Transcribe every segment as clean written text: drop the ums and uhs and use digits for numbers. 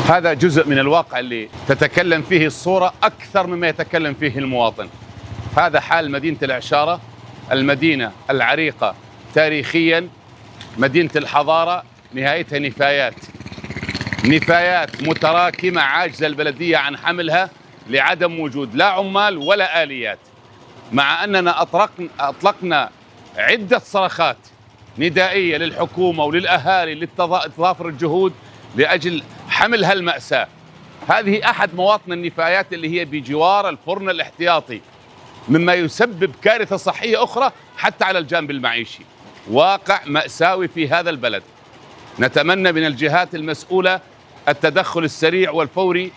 هذا جزء من الواقع اللي تتكلم فيه الصورة أكثر مما يتكلم فيه المواطن. هذا حال مدينة العشارة، المدينة العريقة تاريخيا، مدينة الحضارة، نهايتها نفايات متراكمة عاجزة البلدية عن حملها لعدم وجود لا عمال ولا آليات، مع أننا أطلقنا عدة صرخات ندائية للحكومة وللأهالي لتضافر الجهود لأجل حمل هالمأساة. هذه أحد مواطن النفايات اللي هي بجوار الفرن الاحتياطي، مما يسبب كارثة صحية أخرى حتى على الجانب المعيشي. واقع مأساوي في هذا البلد. نتمنى من الجهات المسؤولة التدخل السريع والفوري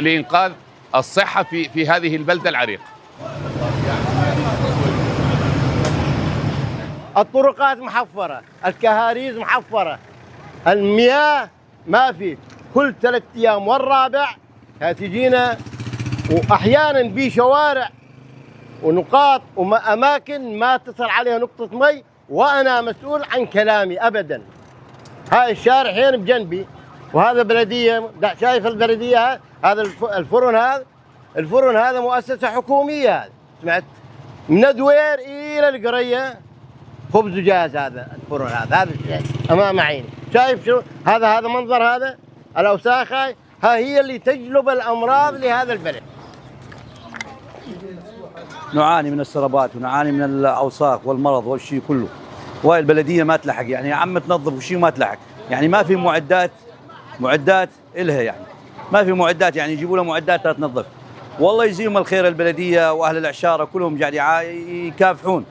لإنقاذ الصحة في هذه البلدة العريقة. الطرقات محفرة، الكهاريز محفرة، المياه ما في، كل 3 أيام والرابع تجينا، وأحيانا بشوارع ونقاط وأماكن ما تصل عليها نقطة مي وأنا مسؤول عن كلامي أبدا. هاي الشارع هنا بجنبي، وهذا بلدية، شايف البلدية، هذا الفرن هذا مؤسسة حكومية. هذا سمعت من دوير إلى القرية خبز جاهز. هذا الفرن هذا الشيء أمام عيني، شايف شو هذا منظر، هذا الأوساخ ها هي اللي تجلب الأمراض لهذا البلد. نعاني من السربات ونعاني من الأوساخ والمرض والشيء كله، وهي البلدية ما تلحق، يعني يا عم تنظف وشيء ما تلحق، يعني ما في معدات إلها، يعني ما في معدات، يعني يجيبوا لها معدات تنظف. والله يجزيهم الخير البلدية وأهل العشارة كلهم قاعد يكافحون